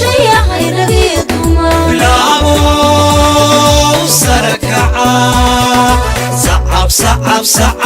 شيء غير قيدما بلابو سركعا صعب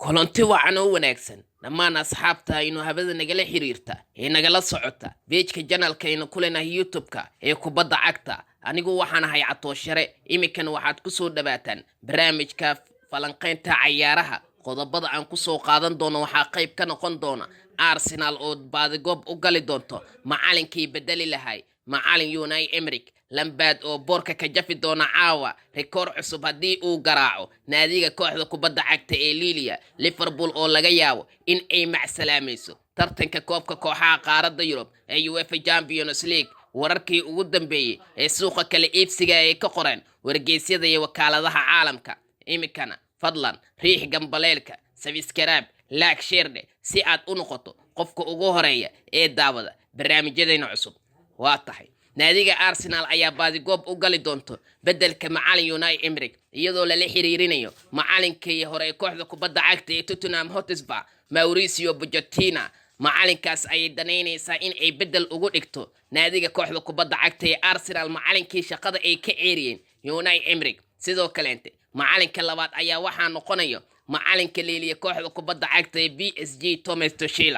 kulanti wacan oo wanaagsan dhammaan asxaabta aynu habada nagala xiriirta ee nagala socota page-ka channel-ka aynu ku leenahay YouTube-ka ee kubadda cagta anigu waxaan ahay Catooshare imikan waxaad ku soo dhawaataan barnaamijka falanqaynta ciyaaraha qodobada aan ku soo qaadan doono waxa qayb ka noqon doona Arsenal oo baadigob u gali doonto macallinkii bedeli lahay macallin Unai Emery Lampard oo boorka ka jafi doona caawa rikoor cusub haddii uu garaaco naadiga kooxda kubadda cagta ee Liverpool oo laga yaabo in ay macsalaamayso tartanka koobka kooxaha qaaradda Yurub ee UEFA Champions League wararkii ugu dambeeyay ee suuqa kala iibsiga ay ka qoreen wargeysyada iyo wakaaladaha caalamka imikana fadlan riix gambaleelka subscribe like share si aad u noqoto qofka ugu horeeya ee daawada barnaamijyadeena cusub waa tahay naadiga Arsenal ayaa baadigob u gali doonto bedelka macallin Unai Emery iyadoo la xiriirinayo macallinkii hore ee kooxda kubadda cagta ee Tottenham Hotspur Mauricio Pochettino macallinkaas ay danaynaysaa in ay bedel ugu dhigto naadiga kooxda kubadda cagta ee Arsenal macallinkii shaqada ay ka ceeriyeen Unai Emery sidoo kale macallinka labaad ayaa waxaa noqonayo macallinka leeliya kooxda kubadda cagta ee PSG Thomas Tuchel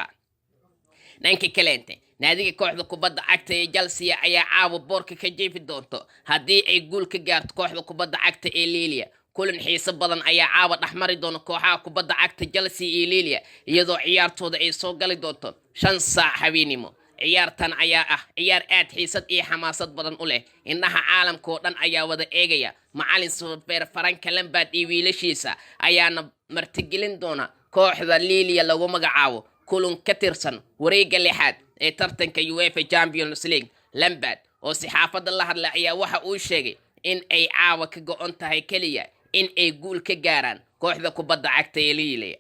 dhanka kaleente naadiga kooxda kubadda cagta ee Chelsea ayaa caawa boorka ka jeefi doonto haddii ay guul ka gaarto kooxda kubadda cagta ee Lille kulan xiiso badan ayaa caawa dhaxmari doona kooxaha kubadda cagta Chelsea iyo Lille iyadoo ciyaartooda ay soo gali doonto 5 saac habeenimo ciyaartan ayaa ah ciyaar aad xiisad iyo xamaasad badan u leh indhaha caalamka oo dhan ayaa wada eegaya macallin Super Frank Lampard iyo wiilashiisa ayaana martigelin doona kooxda Lille lagu magacaabo kulan ka tirsan wareegga lixaad ee tartanka UEFA Champions League Lampard oo saxaafadda la hadlay ayaa waxa uu sheegay in ay caawa ka go'an tahay kaliya in ay guul ka gaaraan kooxda kubadda cagta ee Lille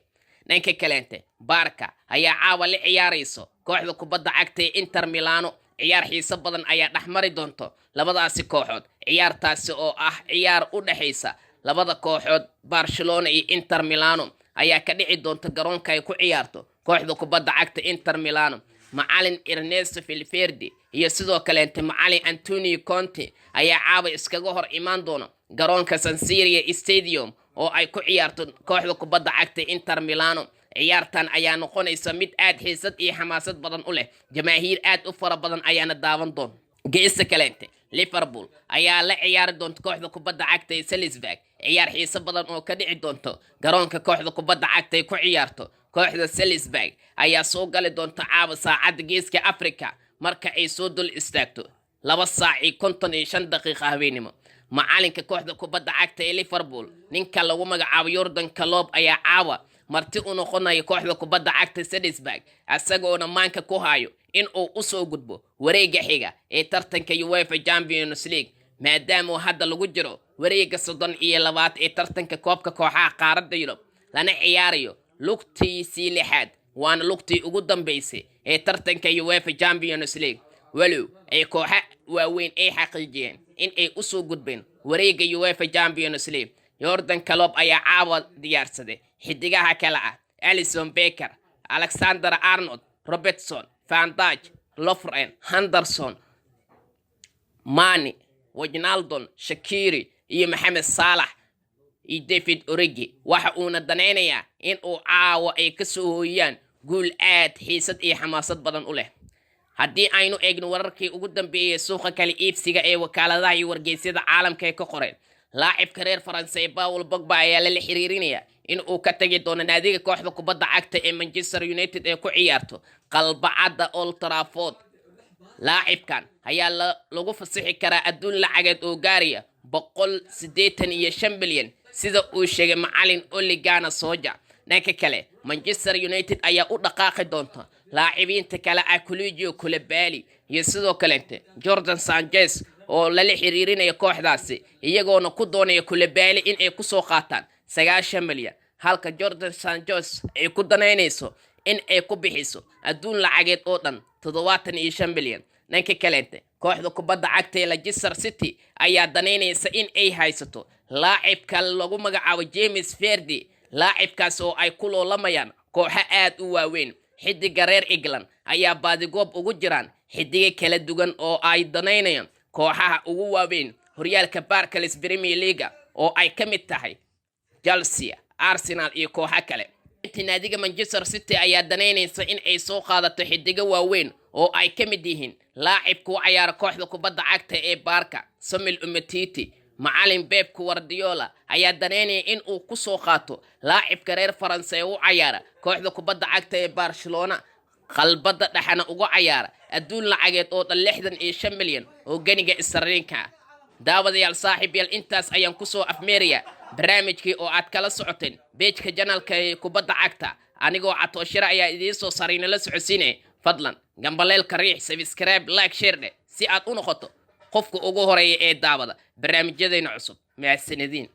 dhanka kaleente Barca ayaa caawa la ciyaarayso kooxda kubadda cagta ee Inter Milano ciyaar xiiso badan ayaa dhaxmari doonto labadaasi kooxood ciyaartaasi oo ah ciyaar u dhaxaysa labada kooxood Barcelona iyo Inter Milano ayaa ka dhici doonta garoonka ay ku ciyaarto kooxda kubadda cagta Inter Milano macallin Ernesto Valverde iyo sidoo kale macallin Antonio Conte ayaa caawa iskaga hor imaan doona garoonka San Siro Stadium oo ay ku ciyaarto kooxda kubadda cagta Inter Milano ciyaartan ayaa noqonaysa mid aad xiisad iyo xamaasad badan u leh jamaahiir aad u fara badan ayaana daawan doon geesta kaleente Liverpool ayaa la ciyaari doonta kooxda kubadda cagta ee Salzburg ciyaar xiiso badan oo ka dhici doonto garoonka kooxda kubadda cagta ay ku ciyaarto kooxda Salzburg ayaa soo gali doonta caawa saacada geeska Afrika marka ay soo dul istaagto 2 saac iyo 55 daqiiqo habeenimo macallinka kooxda kubadda cagta ee Liverpool ninka lagu magacaabo Jurgen Klopp ayaa caawa marti u noqonayo kooxda kubadda cagta Salzburg asagoona maanka ku hayo in uu u soo gudbo wareegga xiga ee tartanka UEFA Champions League maadaama hadda lagu jiro wareegga 32 ee tartanka koobka kooxaha qaaradda Yurub lana ciyaarayo lugtiisii lixaad waana lugtii ugu dambeysay ee tartanka UEFA Champions League walow ay kooxa waaweyn ay xaqiijiyeen in ay u soo gudbeen wareegga UEFA Champions League Jurgen Klopp ayaa caawa diyaarsaday xidigaha kala ah Alisson Becker Alexander Arnold Robertson Van Dijk Lovren Henderson Mane Wijnaldum Shaqiri iyo Mohamed Salah iyo David Origi waxa uuna danaynayaa in uu caawa ay ka soo hooyaan guul aad xiisad iyo xamaasad badan u leh haddii aynu eegno wararkii ugu dambeeyay suuqa kala iibsiga ee wakaaladaha iyo wargeysyada caalamka ee ka qoreen laacibka reer Faransa Paul Pogba ayaa la xiriirinaya in uu ka tagi doono naadiga kooxda kubadda cagta ee Manchester United ee ku ciyaarto qalbacada Old Trafford laacibkan ayaa lagu fasixi karaa adduun lacageed oo gaaraya 185 milyan sida uu sheegay macallin Ole Gunnar Solskjaer dhanka kale Manchester United ayaa u dhaqaaqi doonta laacibiinta kale ah Sergio Koulibaly iyo sidoo kale Jordan Sanchez oo la xiriirinayo kooxdaasi iyagoona ku doonaya Koulibaly in ay ku soo qaataan 9 milyan halka Jordan Sanchez ay ku danaynayso in ay ku bixiso adduun lacageed oo dhan 75 milyan dhanka kale kooxda kubadda cagta ee Leicester City ayaa danaynaysa in ay haysato laacibka lagu magacaabo James Vardy laacibkaas oo ay ku loolamayaan kooxo aad u waaweyn xidiga reer England ayaa baadigoob ugu jiraan xidiga kala duwan oo ay danaynayaan kooxaha ugu waaweyn horyaalka Barclays Premier League oo ay ka mid tahay Chelsea, Arsenal iyo kooxo kale. naadiga Manchester City ayaa danaynaysa in ay soo qaadato xidiga waaweyn oo ay ka mid yihiin laacibka u ciyaara kooxda kubadda cagta ee Barca Samuel Umtiti. macallin Pep Guardiola ayaa danaynaya in uu ku soo qaato laacibka reer Faransa ee u ciyaara kooxda kubadda cagta ee Barcelona qalbada dhaxana ugu ciyaara adduun lacageed oo dhan 65 milyan oo ganiga Israa'iilka. daawadayaal saaxiibayaal intaas ayaan ku soo afmeeraya barnaamijkii oo aad kala socoteen page-ka channelka ee kubadda cagta anigoo Catooshire ayaa idiin soo sariina la socodsiinay. fadlan gambaleelka riix, subscribe, like, share si aad u noqoto qofka ugu horeeya ee daawada barnaamijyadeena cusub. mahadsanidin.